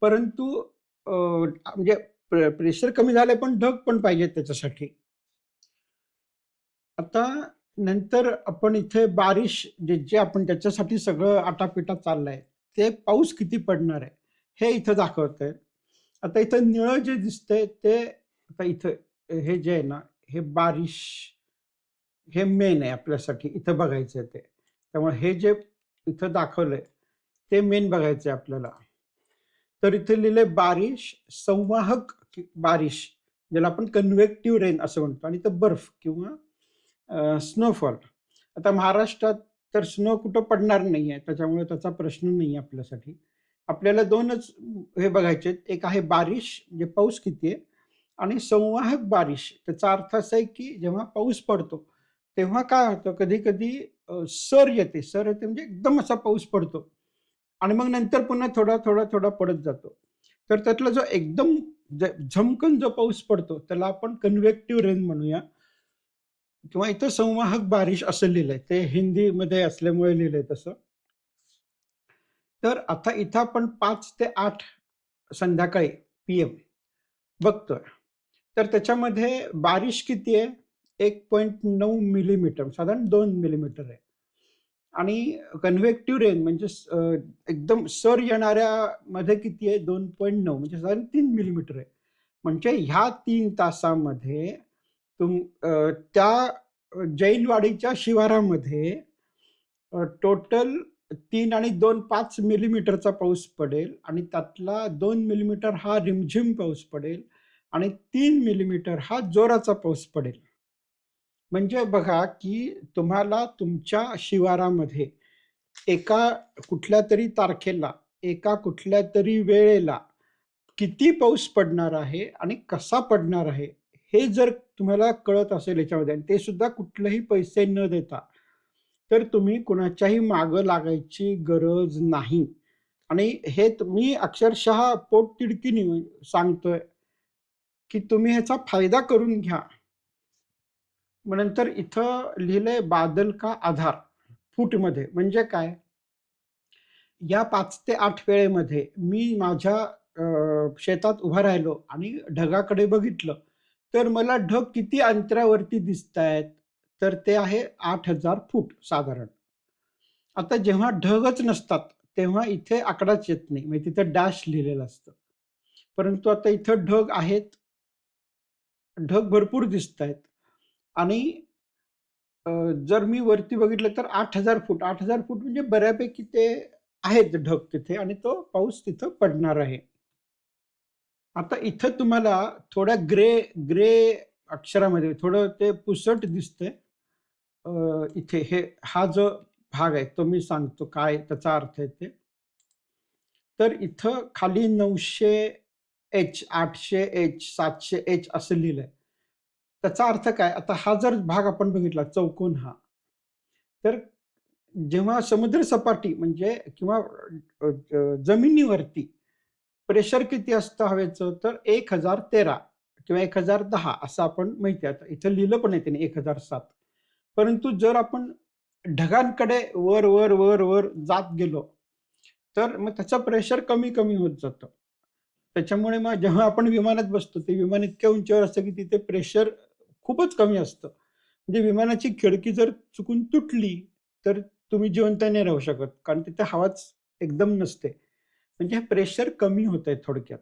परंतु म्हणजे प्रेशर कमी झालंय पण ढग पण पाहिजे त्याच्यासाठी. आता नंतर आपण इथे बारिश जे आपण त्याच्यासाठी सगळं आटापिटा चाललाय, ते पाऊस किती पडणार आहे, हे इथं दाखवतंय. आता इथं निळं जे दिसतंय ते आता इथं हे जे आहे ना, हे बारिश हे मेन आहे आपल्यासाठी इथं बघायचं ते. त्यामुळे हे जे इथं दाखवलंय, ते मेन बघायचंय आपल्याला. तर इथे लिहिलंय बारिश, संवाहक बारिश, ज्याला आपण कन्व्हेक्टिव्ह रेन असं म्हणतो आणि इथं बर्फ किंवा स्नोफॉल. आता महाराष्ट्रात तर स्नो कुठं पडणार नाहीये, त्याच्यामुळे त्याचा प्रश्न नाहीये आपल्यासाठी. आपल्याला 2च हे बघायचे आहेत. एक आहे बारिश, म्हणजे पाऊस किती आहे आणि संवाहक बारिश. त्याचा अर्थ असा आहे, की जेव्हा पाऊस पडतो, तेव्हा काय होतं कधी-कधी सर येते. सर येते म्हणजे एकदम असा पाऊस पडतो आणि मग नंतर पुन्हा थोडा पडत जातो. तर त्यातला जो एकदम झमकन जो पाऊस पडतो, त्याला आपण कन्व्हेक्टिव्ह रेन म्हणूया. किंवा इथं संवाहक बारिश असं लिहिलंय. ते हिंदीमध्ये असल्यामुळे लिहिलंय तसं. तर आता इथं आपण 5 ते 8 संध्याकाळी पी-एम बघतोय. तर त्याच्यामध्ये बारिश किती आहे? 1.9 मिलीमीटर साधारण 2 मिलीमीटर आहे. आणि कन्व्हेक्टिव्ह रेन म्हणजे एकदम सर येणाऱ्यामध्ये किती आहे? 2.9 म्हणजे साधारण 3 मिलीमीटर आहे. म्हणजे ह्या 3 तासामध्ये त्या जैलवाडीच्या शिवारामध्ये टोटल 3 आणि 2 5 मिलीमीटरचा पाऊस पडेल आणि त्यातला 2 मिलीमीटर हा रिमझिम पाऊस पडेल आणि 3 मिलीमीटर हा जोराचा पाऊस पडेल. म्हणजे बघा, की तुम्हाला तुमच्या शिवारामध्ये एका कुठल्यातरी तारखेला, एका कुठल्यातरी वेळेला किती पाऊस पडणार आहे आणि कसा पडणार आहे, हे जर तुम्हाला कळत असेल याच्यामध्ये आणि ते सुद्धा कुठलेही पैसे न देता, तर तुम्ही कुणाच्याही मागं लागायची गरज नाही. आणि हे मी अक्षरशः पोटतिडकीने सांगतोय, की तुम्ही ह्याचा फायदा करून घ्या. मग नंतर इथं लिहिलंय बादल का आधार फूटमध्ये. म्हणजे काय? या 5 ते 8 वेळेमध्ये मी माझ्या शेतात उभा राहिलो आणि ढगाकडे बघितलं, तर मला ढग किती अंतरावरती दिसतायत, तर ते आहे 8,000 फूट साधारण. आता जेव्हा ढगच नसतात, तेव्हा इथे आकडाच येत नाही. म्हणजे तिथं डॅश लिहिलेलं असतं. परंतु आता इथं ढग आहेत, ढग भरपूर दिसतायत आणि जर मी वरती बघितलं तर 8,000 फूट. 8,000 फूट म्हणजे बऱ्यापैकी ते आहेत ढग तिथे आणि तो पाऊस तिथं पडणार आहे. आता इथं तुम्हाला थोड्या ग्रे ग्रे अक्षरामध्ये थोडं ते पुसट दिसतंय. इथे हा जो भाग आहे तो मी सांगतो काय त्याचा अर्थ आहे ते. तर इथं खाली 900 एच, 800 एच, 700 एच असं लिहिलंय. त्याचा अर्थ काय? आता हा जर भाग आपण बघितला चौकोन हा, तर जेव्हा समुद्र सपाटी म्हणजे किंवा जमिनीवरती प्रेशर किती असतं हवेचं, तर 1013 किंवा 1010 असं आपण माहिती आहे. आता इथं लिहिलं पण आहे त्याने 1007. परंतु जर आपण ढगांकडे वर, वर, वर, वर जात गेलो, तर मग त्याचं प्रेशर कमी-कमी होत जातं. त्याच्यामुळे मग जेव्हा आपण विमानात बसतो, ते विमान इतक्या उंचीवर असतं, की तिथे प्रेशर खूपच कमी असतं. म्हणजे विमानाची खिडकी जर चुकून तुटली, तर तुम्ही जिवंत नाही राहू शकत. कारण तिथे हवाच एकदम नसते. म्हणजे हे प्रेशर कमी होतंय थोडक्यात.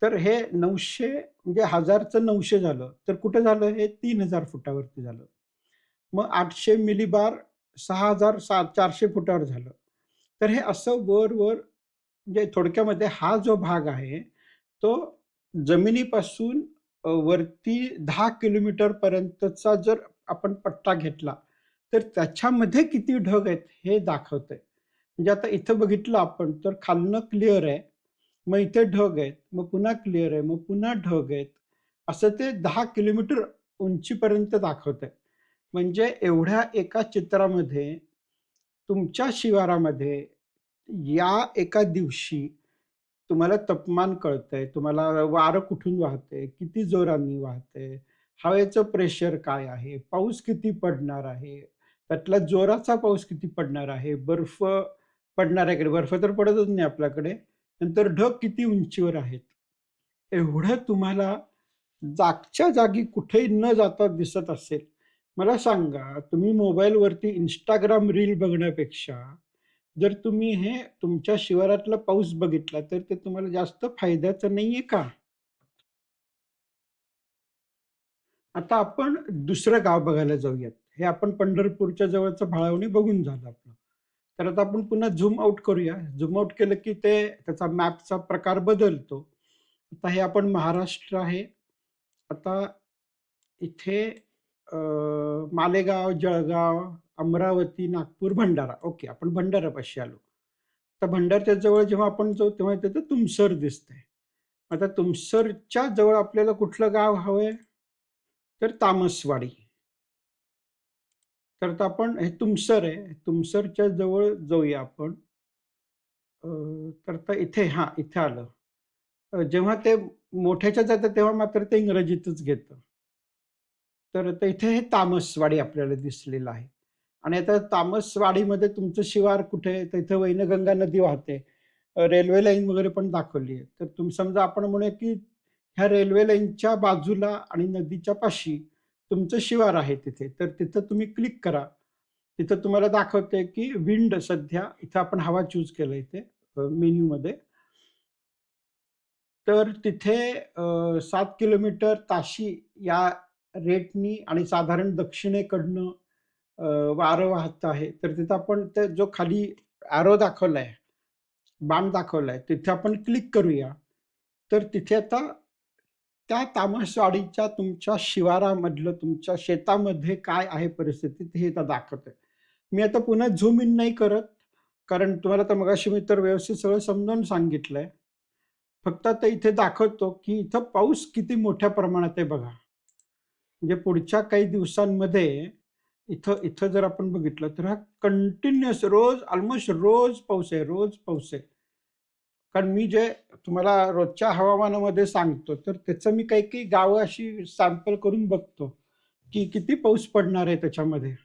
तर हे 900 म्हणजे 1000चं 900 झालं, तर कुठं झालं हे 3000 फुटावरती झालं. मग 800 मिलीबार 400 फुटावर झालं. तर हे असं वर-वर म्हणजे थोडक्यामध्ये हा जो भाग आहे, तो जमिनीपासून वरती 10 किलोमीटर पर्यंतचा जर आपण पट्टा घेतला, तर त्याच्यामध्ये किती ढग आहेत हे दाखवतंय. म्हणजे आता इथं बघितलं आपण तर खालनं क्लिअर आहे. मग इथे ढग आहेत. मग पुन्हा क्लिअर आहे. मग पुन्हा ढग आहेत. असं ते 10 किलोमीटर उंचीपर्यंत दाखवतंय. म्हणजे एवढ्या एका चित्रामध्ये तुमच्या शिवारामध्ये या एका दिवशी तुम्हाला तापमान कळतंय, तुम्हाला वारं कुठून वाहतंय, किती जोराने वाहतंय, हवेचं प्रेशर काय आहे, पाऊस किती पडणार आहे, त्यातला जोराचा पाऊस किती पडणार आहे, बर्फ पडणार आहे की नाही, बर्फ तर पडतच नाही आपल्याकडे. नंतर ढग किती उंचीवर आहेत. एवढं तुम्हाला जागच्या जागी कुठेही न जाता दिसत असेल. मला सांगा, तुम्ही मोबाईलवरती Instagram रील बघण्यापेक्षा जर तुम्ही हे तुमच्या शिवारातला पाऊस बघितला, तर ते तुम्हाला जास्त फायद्याचं नाहीये का? आता आपण दुसरं गाव बघायला जाऊयात. हे आपण पंढरपूरच्या जवळचं भाळवणी बघून झालं आपलं. तर आता आपण पुन्हा झूम आउट करूया. झूम आउट केलं की ते त्याचा मॅपचा प्रकार बदलतो. आता हे आपण महाराष्ट्र आहे. आता इथे अ, मालेगाव, जळगाव, अमरावती, नागपूर, भंडारा. ओके, आपण भंडारापाशी आलो. तर भंडारच्या जवळ जेव्हा आपण जाऊ तेव्हा तिथं तुमसर दिसतंय. आता तुमसरच्या जवळ आपल्याला कुठलं गाव हवंय? तर तामसवाडी. तर आता आपण हे तुमसर आहे. तुमसरच्या जवळ जाऊया आपण. अ, तर आता इथे हां, इथे आलं. जेव्हा ते मोठ्याच्या जातं तेव्हा मात्र ते इंग्रजीतच घेतं. तर आता इथे हे तामसवाडी आपल्याला दिसलेलं आहे. आणि आता तामसवाडीमध्ये तुमचं शिवार कुठे आहे? तर इथं वैनगंगा नदी वाहते. रेल्वे लाईन वगैरे पण दाखवली आहे. तर तुम्ही समजा आपण म्हणूया, की ह्या रेल्वे लाईनच्या बाजूला आणि नदीच्या पाशी तुमचं शिवार आहे तिथे. तर तिथं तुम्ही क्लिक करा. तिथं तुम्हाला दाखवतंय, की विंड सध्या इथं आपण हवा चूज केलं इथे मेनूमध्ये. तर तिथे 7 किलोमीटर ताशी या रेटनी आणि साधारण दक्षिणेकडनं अ, वारं वाहत आहे. तर तिथं आपण ते जो खाली एरो दाखवलाय, बाण दाखवलाय, तिथे आपण क्लिक करूया. तर तिथे आता त्या तामसवाडीच्या तुमच्या शिवारामधलं तुमच्या शेतामध्ये काय आहे परिस्थिती ते इथं दाखवतंय. मी आता पुन्हा झूम इन नाही करत, कारण तुम्हाला तर मगाशी मी तर व्यवस्थित सगळं समजावून सांगितलंय. फक्त आता इथे दाखवतो, की इथं पाऊस किती मोठ्या प्रमाणात आहे बघा. म्हणजे पुढच्या काही दिवसांमध्ये इथं इथं जर आपण बघितलं, तर हा कंटिन्युअस रोज अल्मोस्ट रोज पाऊस आहे, रोज पाऊस आहे. कारण मी जे तुम्हाला रोजच्या हवामानामध्ये सांगतो, तर त्याचं मी काही-काही गावं अशी सॅम्पल करून बघतो, की किती पाऊस पडणार आहे त्याच्यामध्ये.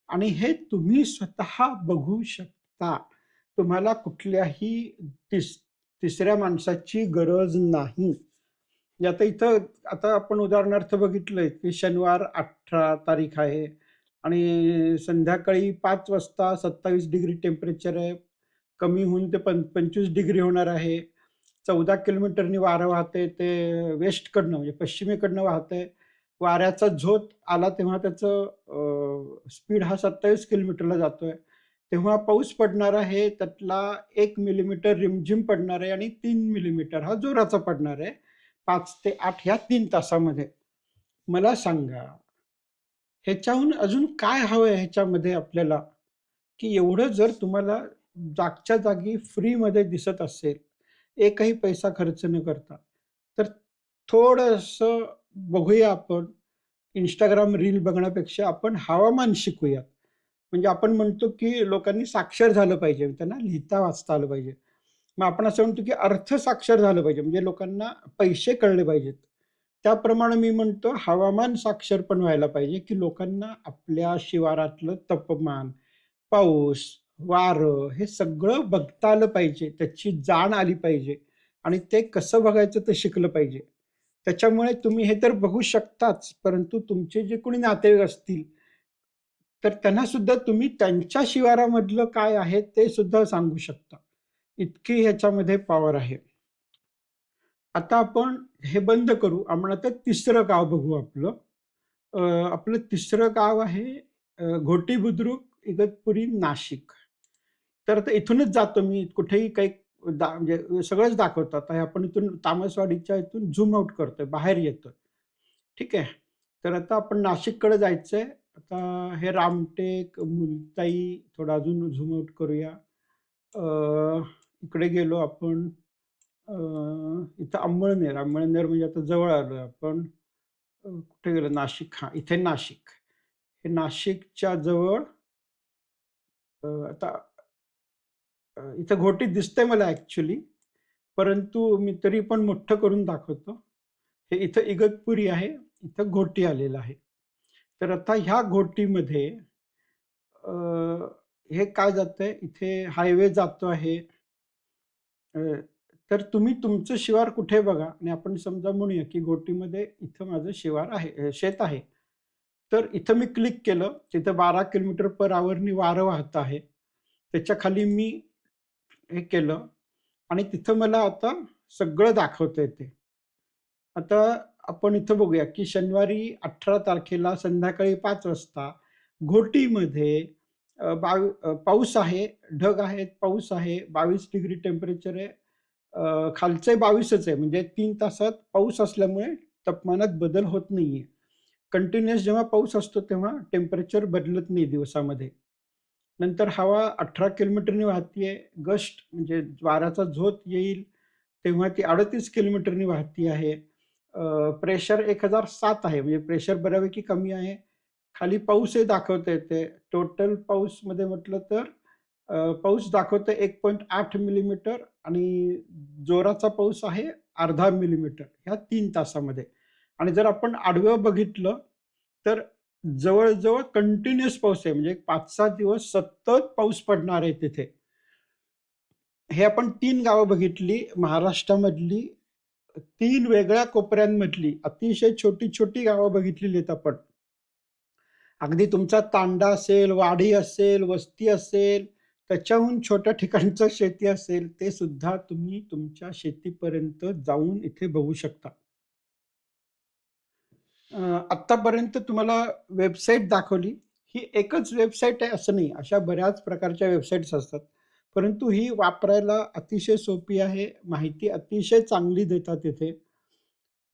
आणि हे तुम्ही स्वतः बघू शकता. तुम्हाला कुठल्याही तिस तिसऱ्या माणसाची गरज नाही. म्हणजे आता इथं आता आपण उदाहरणार्थ बघितलंय, की शनिवार 18 तारीख आहे आणि संध्याकाळी 5 वाजता 27 डिग्री टेम्परेचर आहे. कमी होऊन ते 25 डिग्री होणार आहे. 14 किलोमीटरनी वारं वाहतंय ते वेस्टकडनं म्हणजे पश्चिमेकडनं वाहतंय. वाऱ्याचा झोत आला तेव्हा त्याचं स्पीड हा 27 किलोमीटरला जातोय. तेव्हा पाऊस पडणार आहे त्यातला 1 मिलीमीटर रिमझिम पडणार आहे आणि 3 मिलीमीटर हा जोराचा पडणार आहे. 5 ते 8 ह्या 3 तासामध्ये. मला सांगा, ह्याच्याहून अजून काय हवंय ह्याच्यामध्ये आपल्याला? की एवढं जर तुम्हाला जागच्या जागी फ्रीमध्ये दिसत असेल, एकही पैसा खर्च न करता, तर थोडंसं बघूया आपण. Instagram रील बघण्यापेक्षा आपण हवामान शिकूयात. म्हणजे आपण म्हणतो की लोकांनी साक्षर झालं पाहिजे, त्यांना लिहिता वाचता आलं पाहिजे. मग आपण असं म्हणतो की अर्थ साक्षर झालं पाहिजे, म्हणजे लोकांना पैसे कळले पाहिजेत. त्याप्रमाणे मी म्हणतो हवामान साक्षर पण व्हायला पाहिजे, की लोकांना आपल्या शिवारातलं तापमान, पाऊस, वारं हे सगळं बघता आलं पाहिजे. त्याची जाण आली पाहिजे आणि ते कसं बघायचं ते शिकलं पाहिजे. त्याच्यामुळे तुम्ही हे तर बघू शकताच, परंतु तुमचे जे कोणी नातेवाईक असतील, तर त्यांना सुद्धा तुम्ही त्यांच्या शिवारामधलं काय आहे ते सुद्धा सांगू शकता. इतकी ह्याच्यामध्ये पॉवर आहे. आता आपण हे बंद करू. आपण आता तिसरं गाव बघू आपलं. अ, आपलं तिसरं गाव आहे घोटी बुद्रुक, इगतपुरी, नाशिक. तर आता इथूनच जातो मी कुठेही काही म्हणजे सगळंच दाखवतात. आता हे आपण इथून तामसवाडीच्या इथून झूम आउट करतोय, बाहेर येतोय. ठीक आहे. तर आता आपण नाशिककडे जायचंय. आता हे रामटेक, मुलताई थोडं अजून झूम आउट करूया. अ, इकडे गेलो आपण. अ, इथं अंमळनेर, अंमळनेर म्हणजे आता जवळ आलोय आपण. कुठे गेलो? नाशिक. हां, इथे नाशिक. हे नाशिकच्या जवळ आता इथं घोटी दिसतंय मला ॲक्चुअली, परंतु मी तरी पण मोठं करून दाखवतो. हे इथं इगतपुरी आहे, इथं घोटी आलेलं आहे. तर आता ह्या घोटीमध्ये अ, हे काय जातंय, इथे हायवे जातो आहे. अ, तर तुम्ही तुमचं शिवार कुठे बघा आणि आपण समजा म्हणूया, की घोटीमध्ये इथं माझं शिवार आहे, शेत आहे. तर इथं मी क्लिक केलं, तिथं 12 किलोमीटर पर अवरनी वारं वाहत आहे. त्याच्या खाली मी हे केलं आणि तिथं मला आता सगळं दाखवतंय ते. आता आपण इथं बघूया, की शनिवारी 18 तारखेला संध्याकाळी 5 वाजता घोटीमध्ये पाऊस आहे, ढग आहेत, पाऊस आहे, 22 डिग्री टेम्परेचर आहे. खालचं 22च आहे, म्हणजे 3 तासात पाऊस असल्यामुळे तापमानात बदल होत नाहीये. कंटिन्युअस जेव्हा पाऊस असतो, तेव्हा टेम्परेचर बदलत नाही दिवसामध्ये. नंतर हवा 18 किलोमीटरनी वाहतीये. गस्ट म्हणजे वाऱ्याचा झोत येईल, तेव्हा ती 38 किलोमीटरनी वाहती आहे. प्रेशर 1007 आहे, म्हणजे प्रेशर बऱ्यापैकी कमी आहे. खाली पाऊसही दाखवता येते. टोटल पाऊसमध्ये म्हटलं तर पाऊस दाखवतंय 1.8 मिलीमीटर आणि जोराचा पाऊस आहे अर्धा मिलीमीटर ह्या 3 तासामध्ये. आणि जर आपण आडवं बघितलं, तर जवळ-जवळ कंटिन्युअस पाऊस आहे. म्हणजे 5-6 दिवस सतत पाऊस पडणार आहे तिथे. हे आपण 3 गावं बघितली महाराष्ट्रामधली. 3 वेगळ्या कोपऱ्यांमधली अतिशय छोटी-छोटी गावं बघितलेली आहेत आपण. अगदी तुमचा तांडा असेल, वाडी असेल, वस्ती असेल, त्याच्याहून छोट्या ठिकाणचं शेती असेल, ते सुद्धा तुम्ही तुमच्या शेतीपर्यंत जाऊन इथे बघू शकता. अ, आत्तापर्यंत तुम्हाला वेबसाईट दाखवली. ही एकच वेबसाईट आहे असं नाही. अशा बऱ्याच प्रकारच्या वेबसाईट्स असतात. परंतु ही वापरायला अतिशय सोपी आहे. माहिती अतिशय चांगली देतात इथे.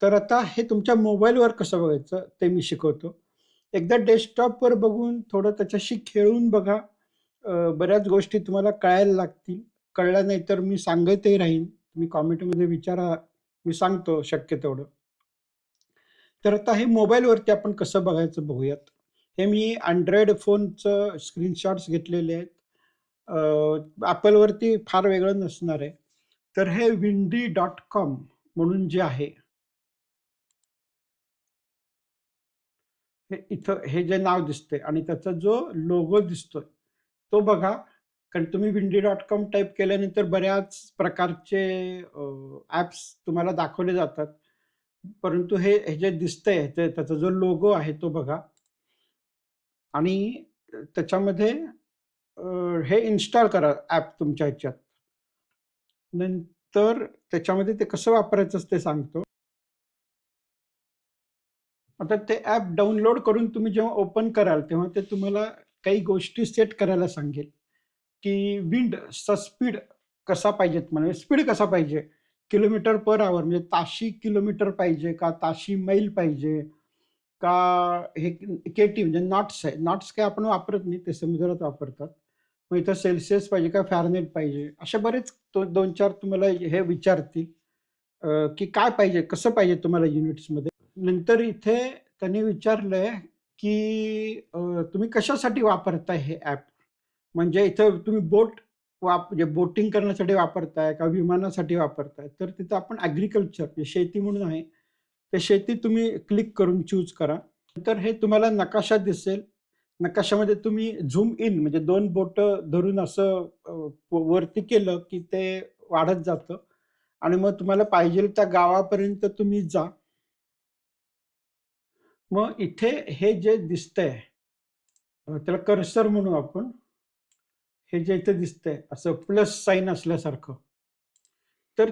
तर आता हे तुमच्या मोबाईलवर कसं बघायचं ते मी शिकवतो. एकदा डेस्कटॉपवर बघून थोडं त्याच्याशी खेळून बघा. बऱ्याच गोष्टी तुम्हाला कळायला लागतील. कळल्या नाही तर मी सांगतही राहीन. तुम्ही कमेंटमध्ये विचारा. मी सांगतो शक्य तेवढं. तर आता हे मोबाईलवरती आपण कसं बघायचं बघूयात. हे मी Android फोनचं स्क्रीनशॉट्स घेतलेले आहेत. Appleवरती फार वेगळं नसणार आहे. तर हे windy.com म्हणून जे आहे, हे इथं हे जे नाव दिसतंय आणि त्याचा जो लोगो दिसतोय, तो बघा. कारण तुम्ही windy.com टाइप केल्यानंतर बऱ्याच प्रकारचे ॲप्स तुम्हाला दाखवले जातात. परंतु हे जे दिसतंय त्याचा जो लोगो आहे तो बघा. आणि त्याच्यामध्ये हे इन्स्टॉल करा ॲप तुमच्या ह्याच्यात. नंतर त्याच्यामध्ये ते कसं वापरायचं ते सांगतो. आता ते ॲप डाउनलोड करून तुम्ही जेव्हा ओपन कराल, तेव्हा ते तुम्हाला काही गोष्टी सेट करायला सांगेल, की विंडचा स्पीड कसा पाहिजे तुम्हाला, स्पीड कसा पाहिजे? किलोमीटर पर अवर म्हणजे ताशी किलोमीटर पाहिजे का ताशी मैल पाहिजे? का हे केटी म्हणजे नॉट्स आहे. नॉट्स काय आपण वापरत नाही, ते समुद्रात वापरतात. मग इथं सेल्सियस पाहिजे का फॅरनहीट पाहिजे? असे बरेच 2-4 तुम्हाला हे विचारतील, की काय पाहिजे, कसं पाहिजे तुम्हाला युनिट्समध्ये. नंतर इथे त्यांनी विचारलंय, की तुम्ही कशासाठी वापरताय हे ॲप? म्हणजे इथं तुम्ही म्हणजे बोटिंग करण्यासाठी वापरताय का विमानासाठी वापरताय? तर तिथं आपण ॲग्रीकल्चर म्हणजे शेती म्हणून आहे. ते शेती तुम्ही क्लिक करून चूज करा. तर हे तुम्हाला नकाशा दिसेल. नकाशामध्ये तुम्ही झूम इन म्हणजे 2 बोटं धरून असं वरती केलं, की ते वाढत जातं आणि मग तुम्हाला पाहिजेल त्या गावापर्यंत तुम्ही जा. मग इथे हे जे दिसतंय, त्याला कर्सर म्हणू आपण. हे जे इथे दिसतंय असं प्लस साइन असल्यासारखं. तर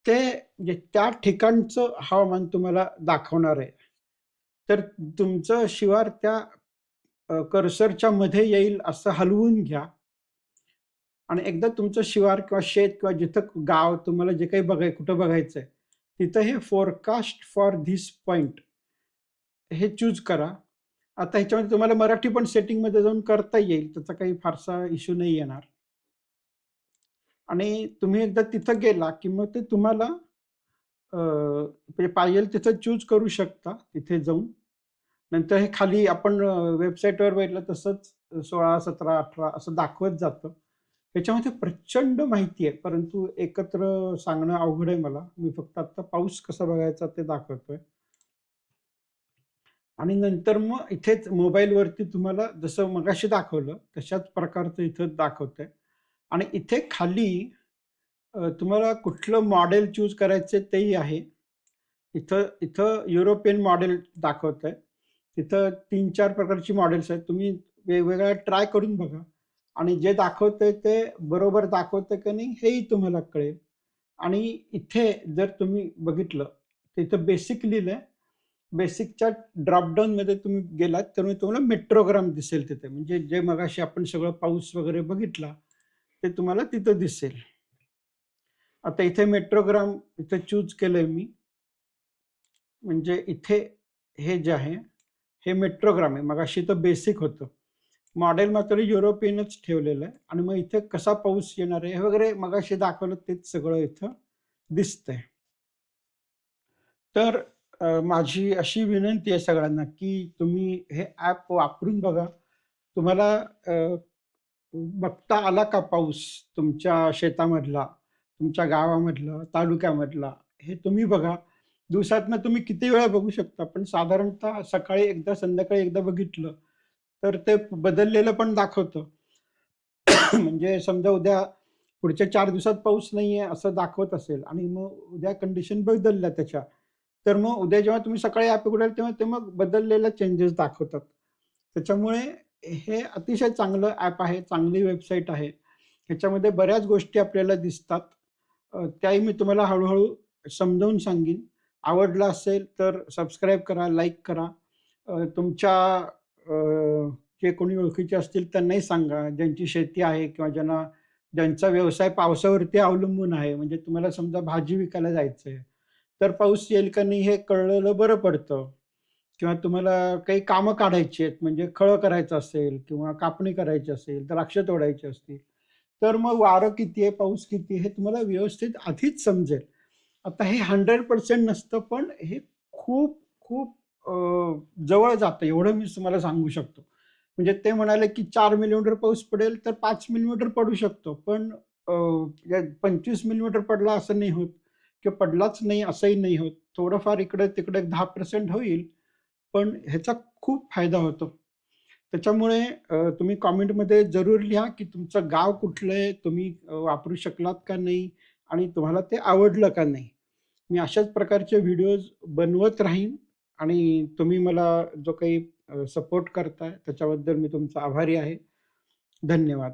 ते म्हणजे त्या ठिकाणचं हवामान तुम्हाला दाखवणार आहे. तर तुमचं शिवार त्या कर्सरच्या मध्ये येईल असं हलवून घ्या आणि एकदा तुमचं शिवार किंवा शेत किंवा जिथं गाव तुम्हाला जे काही कुठं बघायचंय, तिथं हे फोरकास्ट फॉर धिस पॉइंट हे चूज करा. आता ह्याच्यामध्ये तुम्हाला मराठी पण सेटिंगमध्ये जाऊन करता येईल. त्याचा काही फारसा इश्यू नाही येणार. आणि तुम्ही एकदा तिथं गेला, की मग ते तुम्हाला म्हणजे पाहिजेल तिथं चूज करू शकता तिथे जाऊन. नंतर हे खाली आपण वेबसाईटवर बघितलं तसंच 16, 17, 18 असं दाखवत जातं. त्याच्यामध्ये प्रचंड माहिती आहे, परंतु एकत्र सांगणं अवघड आहे मला. मी फक्त आता पाऊस कसा बघायचा ते दाखवतोय. आणि नंतर मग इथेच मोबाईलवरती तुम्हाला जसं मगाशी दाखवलं, तशाच प्रकारचं इथं दाखवतंय. आणि इथे खाली तुम्हाला कुठलं मॉडेल चूज करायचं तेही आहे. इथं इथं युरोपियन मॉडेल दाखवतंय. तिथं 3-4 प्रकारची मॉडेल्स आहेत. तुम्ही वेगवेगळ्या ट्राय करून बघा आणि जे दाखवतंय ते बरोबर दाखवतंय की नाही हेही तुम्हाला कळेल. आणि इथे जर तुम्ही बघितलं, तर इथं बेसिक लिहिलंय. बेसिकच्या ड्रॉपडाऊनमध्ये तुम्ही गेलात, तर मग तुम्हाला मेट्रोग्राम दिसेल तिथे. म्हणजे जे मगाशी आपण सगळं पाऊस वगैरे बघितला, ते तुम्हाला तिथं दिसेल. आता इथे मेट्रोग्राम इथे चूज केलंय मी. म्हणजे इथे हे जे आहे, हे मेट्रोग्राम आहे. मगाशी तर बेसिक होतं. मॉडेल मात्र युरोपियनच ठेवलेलं आहे आणि मग इथे कसा पाऊस येणार आहे, हे वगैरे मगाशी दाखवलं तेच सगळं इथं दिसतंय. तर माझी अशी विनंती आहे सगळ्यांना, की तुम्ही हे ॲप वापरून बघा. तुम्हाला बघता आला का पाऊस तुमच्या शेतामधला, तुमच्या गावामधला, तालुक्यामधला, हे तुम्ही बघा. दिवसातनं तुम्ही किती वेळा बघू शकता, पण साधारणतः सकाळी एकदा, संध्याकाळी एकदा बघितलं, तर ते बदललेलं पण दाखवतं. म्हणजे समजा उद्या पुढच्या 4 दिवसात पाऊस नाहीये असं दाखवत असेल आणि मग उद्या कंडिशन बदलल्या त्याच्या, तर मग उद्या जेव्हा तुम्ही सकाळी ॲप उघडाल तेव्हा ते मग बदललेल्या चेंजेस दाखवतात. त्याच्यामुळे हे अतिशय चांगलं ॲप आहे, चांगली वेबसाईट आहे. ह्याच्यामध्ये बऱ्याच गोष्टी आपल्याला दिसतात. त्याही मी तुम्हाला हळू समजावून सांगीन. आवडलं असेल तर सबस्क्राईब करा, लाईक करा. तुमच्या जे कोणी ओळखीचे असतील त्यांनाही सांगा, ज्यांची शेती आहे किंवा ज्यांचा व्यवसाय पावसावरती अवलंबून आहे. म्हणजे तुम्हाला समजा भाजी विकायला जायचंय, तर पाऊस येईल का नाही हे कळलेलं बरं पडतं. किंवा तुम्हाला काही कामं काढायची आहेत, म्हणजे खळं करायचं असेल किंवा कापणी करायची असेल, द्राक्ष तोडायची असतील, तर मग वारं किती आहे, पाऊस किती आहे, हे तुम्हाला व्यवस्थित आधीच समजेल. आता हे 100% नसतं, पण हे खूप खूप अ, जवळ जातं एवढं मी तुम्हाला सांगू शकतो. म्हणजे ते म्हणाले, की 4 मिलीमीटर पाऊस पडेल, तर 5 मिलीमीटर पडू शकतो. पण अ, या 25 मिलीमीटर पडला असं नाही होत किंवा पडलाच नाही असंही नाही होत. थोडंफार इकडे-तिकडे 10% होईल, पण ह्याचा खूप फायदा होतो. त्याच्यामुळे तुम्ही कमेंटमध्ये जरूर लिहा, की तुमचं गाव कुठलं आहे? तुम्ही वापरू शकलात का नाही? आणि तुम्हाला ते आवडलं का नाही? मी अशाच प्रकारचे व्हिडिओज बनवत राहीन आणि तुम्ही मला जो काही सपोर्ट करताय त्याच्याबद्दल मी तुमचा आभारी आहे. धन्यवाद.